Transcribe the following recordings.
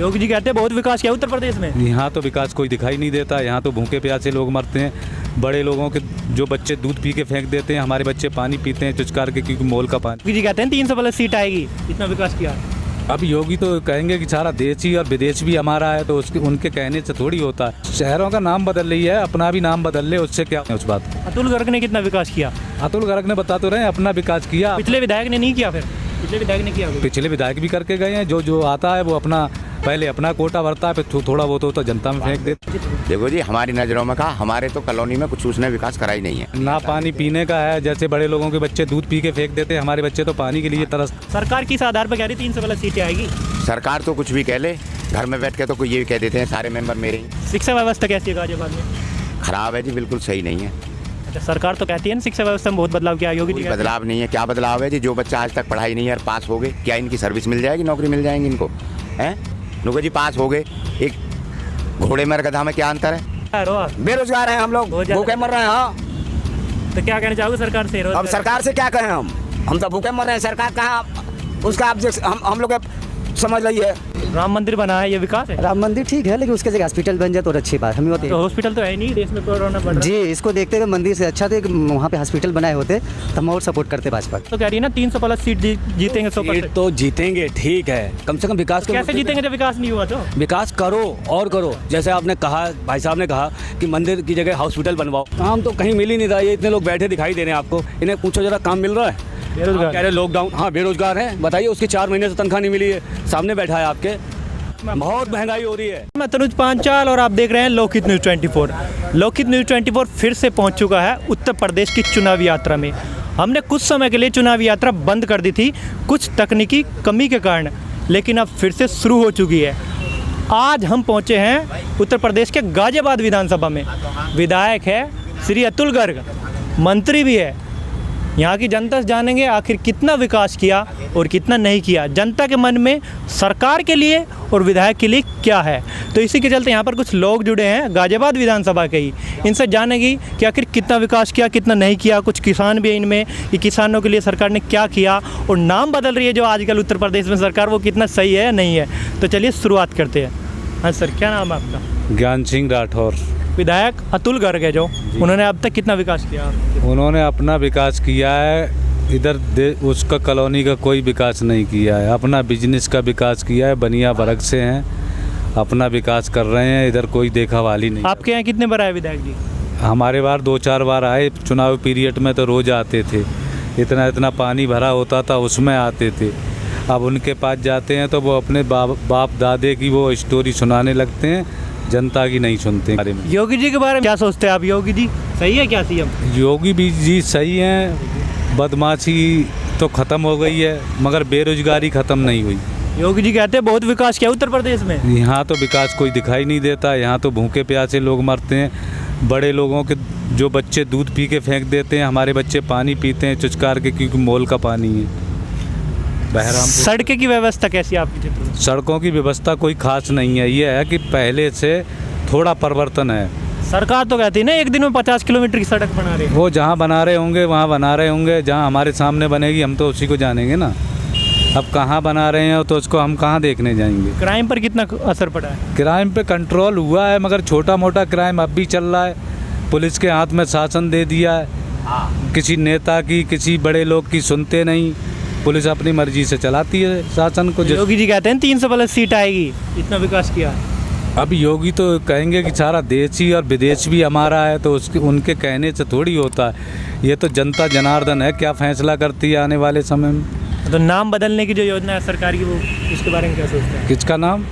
योगी जी कहते हैं बहुत विकास किया उत्तर प्रदेश में। यहाँ तो विकास कोई दिखाई नहीं देता। यहाँ तो भूखे प्यासे लोग मरते हैं। बड़े लोगों के जो बच्चे दूध पी के फेंक देते हैं, हमारे बच्चे पानी पीते हैं चुचकार के, क्योंकि मोल का पानी। योगी जी कहते हैं 300+ सीट आएगी, इतना विकास किया। अब योगी तो कहेंगे कि सारा देश ही और विदेश भी हमारा है, तो उसके उनके कहने से थोड़ी होता है। शहरों का नाम बदल रही है, अपना भी नाम बदल ले, उससे क्या है उस बात। अतुल गर्ग ने कितना विकास किया? अतुल गर्ग ने बता तो रहे हैं अपना विकास किया। पिछले विधायक ने नहीं किया? फिर पिछले विधायक ने किया? पिछले विधायक भी करके गए हैं। जो आता है वो अपना पहले अपना कोटा भरता है, फिर थोड़ा बहुत तो जनता में फेंक देते। देखो जी, हमारी नज़रों में कहा, हमारे तो कॉलोनी में कुछ उसने विकास करा ही नहीं है। ना पानी पीने का है, जैसे बड़े लोगों के बच्चे दूध पी के फेंक देते हैं, हमारे बच्चे तो पानी के लिए तरस। सरकार किस आधार पर कह रही 300+ सीटें आएगी? सरकार तो कुछ भी कह ले, घर में बैठ के तो कोई ये भी कह देते हैं सारे मेंबर मेरे ही। शिक्षा व्यवस्था कैसी है गाजियाबाद में? खराब है जी, बिल्कुल सही नहीं है। अच्छा, सरकार तो कहती है ना शिक्षा व्यवस्था में बहुत बदलाव किया। योगी जी कोई बदलाव नहीं है। क्या बदलाव है जी? जो बच्चा आज तक पढ़ाई नहीं है, पास हो गए, क्या इनकी सर्विस मिल जाएगी, नौकरी मिल जाएगी इनको? हैं लोगो जी, पास हो गए, एक घोड़े में और गधा में क्या अंतर है? बेरोजगार हैं हम लोग, भूखे मर रहे हैं। हाँ, तो क्या कहना चाहोगे सरकार से? अब सरकार से क्या कहें हम तो भूखे मर रहे हैं। सरकार कहाँ उसका ऑब्जेक्ट हम लोग समझ लीजिए। राम मंदिर बना है, ये विकास है? राम मंदिर ठीक है, लेकिन उसके जगह हॉस्पिटल बन जाए तो अच्छी बात हमें होती है। तो हॉस्पिटल तो है नहीं देश में, कोरोना बढ़ रहा है। जी, इसको देखते हुए मंदिर से अच्छा थे वहाँ पे हॉस्पिटल बनाए होते तो हम और सपोर्ट करते भाजपा। तो कह रही है ना 300+ सीट जीतेंगे। सीट तो जीतेंगे, ठीक है, कम से कम विकास। कैसे जीतेंगे जब विकास नहीं हुआ? तो विकास करो और करो। जैसे आपने कहा, भाई साहब ने कहा कि मंदिर की जगह हॉस्पिटल बनवाओ। काम तो कहीं मिल ही नहीं रहा। ये इतने लोग बैठे दिखाई दे रहे हैं आपको, इन्हें पूछो जरा काम मिल रहा है? बेरोजगार कह रहे लॉकडाउन। हाँ, बेरोजगार है, बताइए उसकी 4 महीने से तनख्वाह नहीं मिली है। सामने बैठा है आपके, बहुत महंगाई हो रही है। मैं तनुज पांचाल और आप देख रहे हैं लोकहित न्यूज़ 24। लोकहित न्यूज़ 24 फिर से पहुंच चुका है उत्तर प्रदेश की चुनावी यात्रा में। हमने कुछ समय के लिए चुनावी यात्रा बंद कर दी थी कुछ तकनीकी कमी के कारण, लेकिन अब फिर से शुरू हो चुकी है। आज हम पहुंचे हैं उत्तर प्रदेश के गाजियाबाद विधानसभा में। विधायक है श्री अतुल गर्ग, मंत्री भी है। यहाँ की जनता से जानेंगे आखिर कितना विकास किया और कितना नहीं किया, जनता के मन में सरकार के लिए और विधायक के लिए क्या है। तो इसी के चलते यहाँ पर कुछ लोग जुड़े हैं गाजियाबाद विधानसभा के ही, इनसे जानेंगे कि आखिर कितना विकास किया, कितना नहीं किया। कुछ किसान भी हैं इनमें, कि किसानों के लिए सरकार ने क्या किया, और नाम बदल रही है जो आजकल उत्तर प्रदेश में सरकार, वो कितना सही है या नहीं है। तो चलिए शुरुआत करते हैं। हाँ सर, क्या नाम है आपका? ज्ञान सिंह राठौर। विधायक अतुल गर्ग है जो, उन्होंने अब तक कितना विकास किया? उन्होंने अपना विकास किया है, इधर उसका कॉलोनी का कोई विकास नहीं किया है। अपना बिजनेस का विकास किया है, बनिया वर्ग से हैं, अपना विकास कर रहे हैं, इधर कोई देखा वाली नहीं। आपके यहाँ कितने बार आए विधायक जी? हमारे बार 2-4 बार आए। चुनाव पीरियड में तो रोज़ आते थे, इतना पानी भरा होता था उसमें आते थे। अब उनके पास जाते हैं तो वो अपने बाप दादे की वो स्टोरी सुनाने लगते हैं, जनता की नहीं सुनते। योगी जी के बारे में क्या सोचते हैं आप? योगी जी सही है क्या सीएम? योगी भी जी सही हैं, बदमाशी तो ख़त्म हो गई है मगर बेरोजगारी ख़त्म नहीं हुई। योगी जी कहते हैं बहुत विकास किया उत्तर प्रदेश में। यहाँ तो विकास कोई दिखाई नहीं देता। यहाँ तो भूखे प्यासे लोग मरते हैं, बड़े लोगों के जो बच्चे दूध पी के फेंक देते हैं, हमारे बच्चे पानी पीते हैं चुचकार के, क्योंकि मोल का पानी है। सड़कें की व्यवस्था कैसी है आपकी? सड़कों की व्यवस्था कोई खास नहीं है। ये है कि पहले से थोड़ा परिवर्तन है। सरकार तो कहती है ना 1 दिन में 50 किलोमीटर की सड़क बना रहे हैं। वो जहाँ बना रहे होंगे वहाँ बना रहे होंगे, जहाँ हमारे सामने बनेगी हम तो उसी को जानेंगे ना। अब कहाँ बना रहे हैं तो उसको हम कहाँ देखने जाएंगे। क्राइम पर कितना असर पड़ा है? क्राइम पे कंट्रोल हुआ है, मगर छोटा मोटा क्राइम अब भी चल रहा है। पुलिस के हाथ में शासन दे दिया है, किसी नेता की, किसी बड़े लोग की सुनते नहीं। पुलिस अपनी मर्जी से चलाती है शासन को। योगी जी कहते हैं 300+ सीट आएगी, इतना विकास किया। अब योगी तो कहेंगे कि सारा देश ही और विदेश भी हमारा है, तो उसके उनके कहने से थोड़ी होता है। ये तो जनता जनार्दन है, क्या फैसला करती है आने वाले समय में। तो नाम बदलने की जो योजना है सरकार की, वो उसके बारे में क्या सोचते हैं? किसका नाम?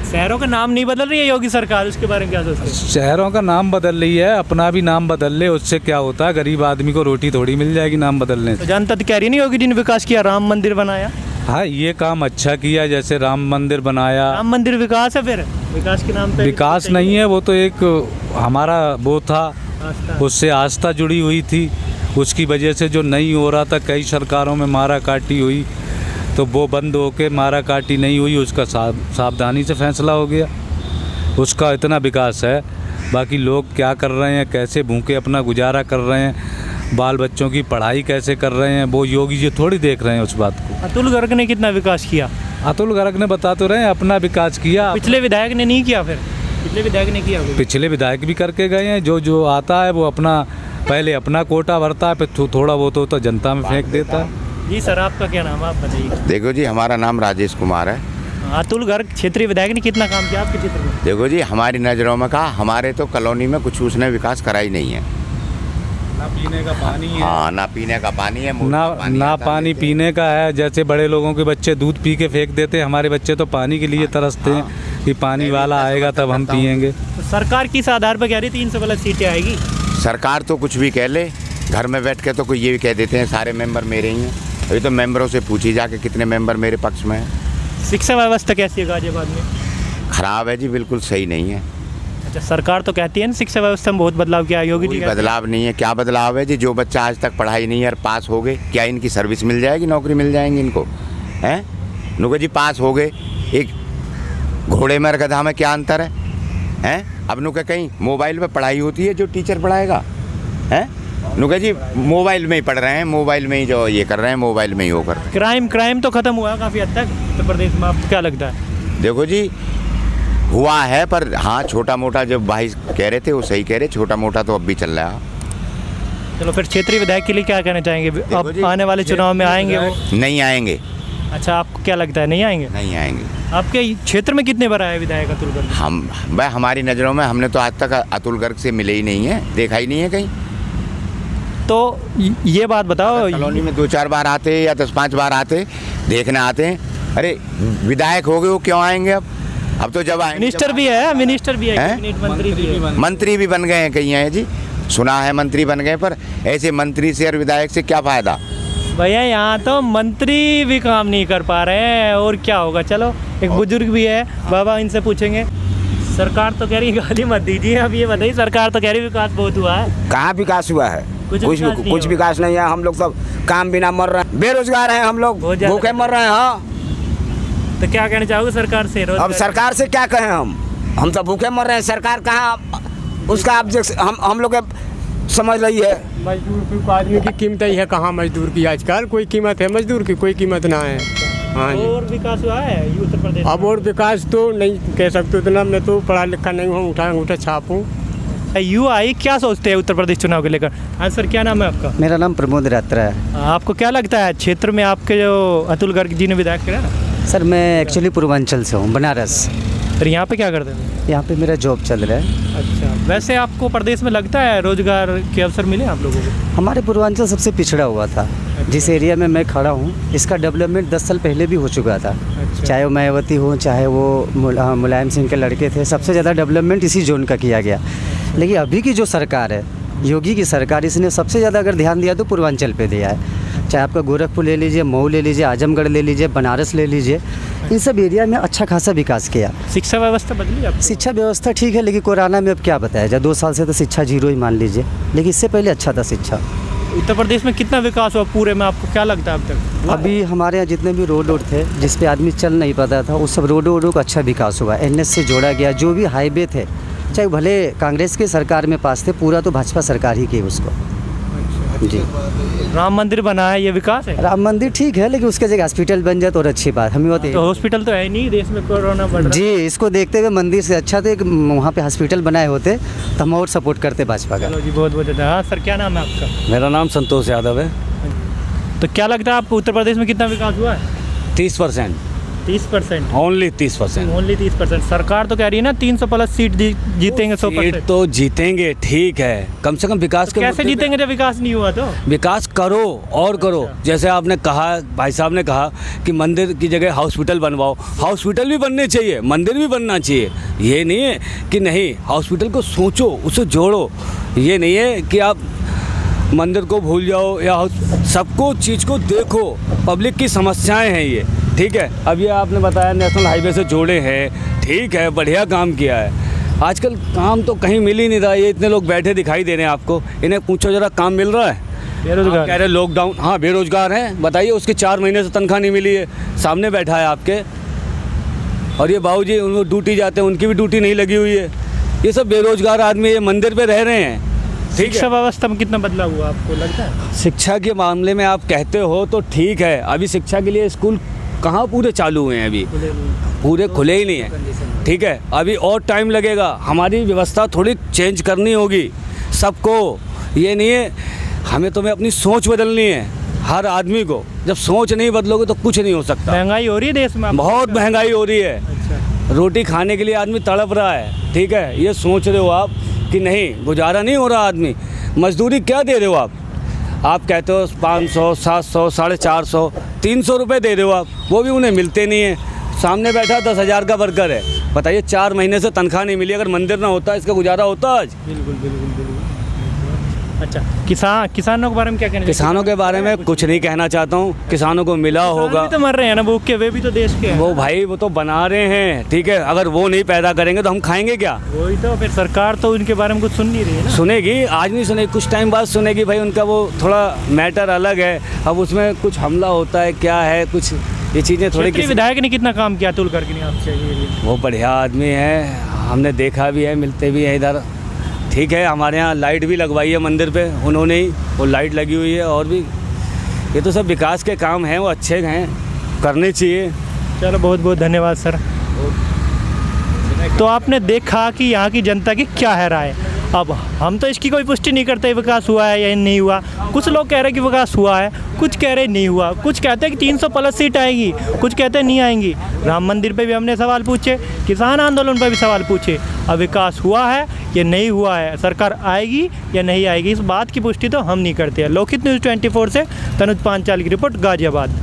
शहरों का नाम नहीं बदल रही है योगी सरकार, उसके बारे में क्या सोचते हैं? शहरों का नाम बदल रही है, अपना भी नाम बदल ले, उससे क्या होता है? गरीब आदमी को रोटी थोड़ी मिल जाएगी नाम बदलने से। तो जनता तो कह रही है ना योगी जी ने विकास किया, राम मंदिर बनाया। हाँ, ये काम अच्छा किया, जैसे राम मंदिर बनाया। राम मंदिर विकास है? फिर विकास के नाम पे विकास नहीं है, वो तो एक हमारा वो था, उससे आस्था जुड़ी हुई थी। उसकी वजह से जो नहीं हो रहा था, कई सरकारों में मारा काटी हुई, तो वो बंद होके मारा काटी नहीं हुई, उसका सावधानी से फैसला हो गया। उसका इतना विकास है। बाकी लोग क्या कर रहे हैं, कैसे भूखे अपना गुजारा कर रहे हैं, बाल बच्चों की पढ़ाई कैसे कर रहे हैं, वो योगी जी थोड़ी देख रहे हैं उस बात को। अतुल गर्ग ने कितना विकास किया? अतुल गर्ग ने बता तो रहे हैं अपना विकास किया। पिछले विधायक ने नहीं किया, फिर पिछले विधायक ने किया होगा। पिछले विधायक भी करके गए हैं, जो जो आता है वो अपना पहले अपना कोटा भरता है, फिर थोड़ा बहुत तो जनता में फेंक देता है। जी सर, आपका क्या नाम है, आप बताइए। देखो जी, हमारा नाम राजेश कुमार है। अतुल गर्ग क्षेत्रीय विधायक ने कितना काम किया आपके क्षेत्र में? देखो जी, हमारी नज़रों में कहा, हमारे तो कॉलोनी में कुछ उसने विकास करा ही नहीं है। ना पीने का पानी है, हाँ, ना पीने का पानी है, मुंह ना का पानी ना आता है। पानी पीने का है। जैसे बड़े लोगों के बच्चे दूध पी के फेंक देते हैं, हमारे बच्चे तो पानी के लिए तरसते हैं कि पानी वाला आएगा तब हम पिएंगे। तो सरकार किस आधार पर कह रही 300 सीटें आएगी? सरकार तो कुछ भी कह ले, घर में बैठ के तो कोई ये भी कह देते हैं सारे मेंबर मेरे ही हैं। अभी तो मेंबरों से पूछी जाके कितने मेंबर मेरे पक्ष में हैं। शिक्षा व्यवस्था कैसी है गाजियाबाद में? खराब है जी, बिल्कुल सही नहीं है। अच्छा, सरकार तो कहती है ना शिक्षा व्यवस्था में बहुत बदलाव किया, योगी जी कोई कहते हैं। बदलाव नहीं है। क्या बदलाव है जी? जो बच्चा आज तक पढ़ाई नहीं है और पास हो गए, क्या इनकी सर्विस मिल जाएगी, नौकरी मिल जाएंगी इनको? हैं? नुको जी पास हो गए, एक घोड़े में और गधा में क्या अंतर है? हैं? अब नुका कहीं मोबाइल पे पढ़ाई होती है जो टीचर पढ़ाएगा? हैं? नुका जी मोबाइल में ही पढ़ रहे हैं, मोबाइल में ही जो ये कर रहे हैं, मोबाइल में ही वो कर रहे हैं। क्राइम तो खत्म हुआ काफ़ी हद तक उत्तर प्रदेश में, आपको क्या लगता है? देखो जी, हुआ है, पर हाँ छोटा मोटा जो भाई कह रहे थे वो सही कह रहे, छोटा मोटा तो अब भी चल रहा है। चलो, फिर क्षेत्रीय विधायक के लिए क्या कहना चाहेंगे? अब जी, आने वाले चुनाव में आएंगे वो? नहीं आएंगे। अच्छा, आपको क्या लगता है नहीं आएंगे? नहीं आएंगे। आपके क्षेत्र में कितने बार आए विधायक अतुल गर्ग? भाई हमारी नज़रों में हमने तो आज तक अतुल गर्ग से मिले ही नहीं है, देखा ही नहीं है कहीं। तो ये बात बताओ, कॉलोनी में 2-4 बार आते या 10-5 बार आते, देखने आते हैं। अरे विधायक हो गए, वो क्यों आएंगे अब तो जब आएंगे। मिनिस्टर भी है, मिनिस्टर भी है, हैं? कैबिनेट मंत्री भी है। मंत्री भी बन गए हैं कहीं हैं जी, सुना है मंत्री बन गए, पर ऐसे मंत्री से और विधायक से क्या फ़ायदा? भैया यहाँ तो मंत्री भी काम नहीं कर पा रहे हैं, और क्या होगा। चलो, एक बुजुर्ग भी है, बाबा, इनसे पूछेंगे। सरकार तो कह रही है, गाली मत दीजिए, अब ये बताइए, सरकार तो कह रही विकास बहुत हुआ है। कहाँ विकास हुआ है? कुछ कुछ विकास नहीं है। हम लोग सब काम बिना मर रहे हैं, बेरोजगार हैं हम लोग, बहुत ज्यादा। भूखे मर रहे हैं। हाँ, तो क्या कहना चाहोगे सरकार से? अब सरकार से क्या कहें हम तो भूखे मर रहे हैं। सरकार कहाँ उसका ऑब्जेक्ट हम लोग समझ रही है। मजदूर को आदमी की कीमत ही है कहाँ मजदूर की? आजकल कोई कीमत है मजदूर की? कोई कीमत ना है। हाँ जी। और विकास हुआ है उत्तर प्रदेश में? अब और विकास तो नहीं कह सकते उतना, मैं तो पढ़ा लिखा नहीं हूँ, उठा छाप हूँ। UI क्या सोचते हैं उत्तर प्रदेश चुनाव को लेकर? हाँ सर, क्या नाम है आपका? मेरा नाम प्रमोद रात्रा है। आपको क्या लगता है क्षेत्र में आपके जो अतुल गर्ग जी ने विधायक किया ना? सर मैं एक्चुअली पूर्वांचल से हूँ, बनारस। फिर यहाँ पे क्या करते थे? यहाँ पे मेरा जॉब चल रहा है। अच्छा, वैसे आपको प्रदेश में लगता है रोजगार के अवसर मिले आप लोगों को? हमारे पूर्वांचल सबसे पिछड़ा हुआ था। जिस एरिया में मैं खड़ा हूँ, इसका डेवलपमेंट 10 साल पहले भी हो चुका था। अच्छा। चाहे वो मायावती हो, चाहे वो मुलायम सिंह के लड़के थे, सबसे ज़्यादा डेवलपमेंट इसी जोन का किया गया। लेकिन अभी की जो सरकार है, योगी की सरकार, इसने सबसे ज़्यादा अगर ध्यान दिया तो पूर्वांचल पे दिया है। चाहे आपका गोरखपुर ले लीजिए, मऊ ले लीजिए, आजमगढ़ ले लीजिए, बनारस ले लीजिए, इन सब एरिया में अच्छा खासा विकास किया। शिक्षा व्यवस्था बदली आप? शिक्षा व्यवस्था ठीक है, लेकिन कोरोना में अब क्या बताया जाए, 2 साल से तो शिक्षा जीरो ही मान लीजिए, लेकिन इससे पहले अच्छा था शिक्षा। उत्तर प्रदेश में कितना विकास हुआ पूरे में, आपको क्या लगता है अब तक? अभी हमारे यहाँ जितने भी रोड थे जिस पे आदमी चल नहीं पाता था, उस सब रोडों का अच्छा विकास हुआ। NH से जोड़ा गया। जो भी हाईवे थे, चाहे भले कांग्रेस की सरकार में पास थे, पूरा तो भाजपा सरकार ही की उसको। जी। राम मंदिर बना है, ये विकास है? राम मंदिर ठीक है, लेकिन उसके जगह हॉस्पिटल बन जाए तो और अच्छी बात। हमें होती तो हॉस्पिटल तो है नहीं, देश में कोरोना बढ़ रहा है। जी, इसको देखते हुए मंदिर से अच्छा थे कि वहाँ पे हॉस्पिटल बनाए होते तो हम और सपोर्ट करते भाजपा का। चलो जी, बहुत बहुत धन्यवाद। हाँ सर, क्या नाम है आपका? मेरा नाम संतोष यादव है। तो क्या लगता है आप उत्तर प्रदेश में कितना विकास हुआ है? 30%, 30%? ओनली 30%। ओनली 30%? सरकार तो कह रही है ना 300+ सीट जीतेंगे, 100%। सीट तो जीतेंगे, ठीक है, कम से कम विकास के कैसे जीतेंगे जब विकास नहीं हुआ? तो विकास करो और करो। जैसे आपने कहा, भाई साहब ने कहा कि मंदिर की जगह हॉस्पिटल बनवाओ। हॉस्पिटल भी बनने चाहिए, मंदिर भी बनना चाहिए। ये नहीं है कि नहीं, हॉस्पिटल को सोचो, उसे जोड़ो। ये नहीं है कि आप मंदिर को भूल जाओ या सबको चीज़ को देखो। पब्लिक की समस्याएं हैं ये, ठीक है। अब ये आपने बताया नेशनल हाईवे से जोड़े हैं, ठीक है, बढ़िया काम किया है। आजकल काम तो कहीं मिल ही नहीं रहा। ये इतने लोग बैठे दिखाई दे रहे हैं आपको, इन्हें पूछो जरा काम मिल रहा है? बेरोजगार कह रहे लॉकडाउन। हाँ, बेरोजगार हैं, बताइए। उसके 4 महीने से तनख्वाह नहीं मिली है, सामने बैठा है आपके। और ये बाबूजी उनको ड्यूटी जाते हैं, उनकी भी ड्यूटी नहीं लगी हुई है। ये सब बेरोजगार आदमी ये मंदिर पे रह रहे हैं, ठीक है। शिक्षा व्यवस्था में कितना बदलाव हुआ आपको लगता है? शिक्षा के मामले में आप कहते हो तो ठीक है। अभी शिक्षा के लिए स्कूल कहाँ पूरे चालू हुए हैं अभी, पूरे खुले ही नहीं हैं। ठीक है, अभी और टाइम लगेगा। हमारी व्यवस्था थोड़ी चेंज करनी होगी सबको। ये नहीं है, हमें तुम्हें अपनी सोच बदलनी है, हर आदमी को। जब सोच नहीं बदलोगे तो कुछ नहीं हो सकता। महंगाई हो रही है देश में, बहुत महंगाई हो रही है। अच्छा। रोटी खाने के लिए आदमी तड़प रहा है। ठीक है, ये सोच रहे हो आप कि नहीं, गुजारा नहीं हो रहा आदमी। मजदूरी क्या दे रहे हो आप कहते हो 500, 700, 450, 300 रुपये दे रहे हो आप, वो भी उन्हें मिलते नहीं है। सामने बैठा 10,000 का वर्कर है, बताइए 4 महीने से तनख्वाह नहीं मिली। अगर मंदिर ना होता इसका गुजारा होता आज? बिल्कुल बिल्कुल बिल्कुल। अच्छा, किसानों के बारे में क्या कहना? किसानों के बारे में कुछ नहीं कहना चाहता हूँ। किसानों को मिला होगा, तो मर रहे हैं ना भूख के, वे भी तो देश के हैं। वो भाई वो तो बना रहे हैं। ठीक है, अगर वो नहीं पैदा करेंगे तो हम खाएंगे क्या? वही तो, फिर सरकार तो उनके बारे में कुछ सुन नहीं रही है ना। सुनेगी, आज नहीं सुनेगी, कुछ टाइम बाद सुनेगी भाई। उनका वो थोड़ा मैटर अलग है। अब उसमें कुछ हमला होता है, क्या है, कुछ ये चीज़ें थोड़ी। विधायक ने कितना काम किया तुल करके नहीं आपसे? वो बढ़िया आदमी है, हमने देखा भी है, मिलते भी हैं इधर। ठीक है, हमारे यहाँ लाइट भी लगवाई है मंदिर पे उन्होंने ही, वो लाइट लगी हुई है। और भी ये तो सब विकास के काम हैं, वो अच्छे हैं, करने चाहिए। चलो, बहुत बहुत धन्यवाद सर। तो आपने देखा कि यहाँ की जनता की क्या है राय। अब हम तो इसकी कोई पुष्टि नहीं करते विकास हुआ है या नहीं हुआ। कुछ लोग कह रहे हैं कि विकास हुआ है, कुछ कह रहे नहीं हुआ, कुछ कहते हैं कि 300 प्लस सीट आएगी, कुछ कहते हैं नहीं आएंगी। राम मंदिर पे भी हमने सवाल पूछे, किसान आंदोलन पे भी सवाल पूछे। अब विकास हुआ है या नहीं हुआ है, सरकार आएगी या नहीं आएगी, इस बात की पुष्टि तो हम नहीं करते हैं। लोकहित न्यूज़ 24 से तनुज पांचाल की रिपोर्ट, गाजियाबाद।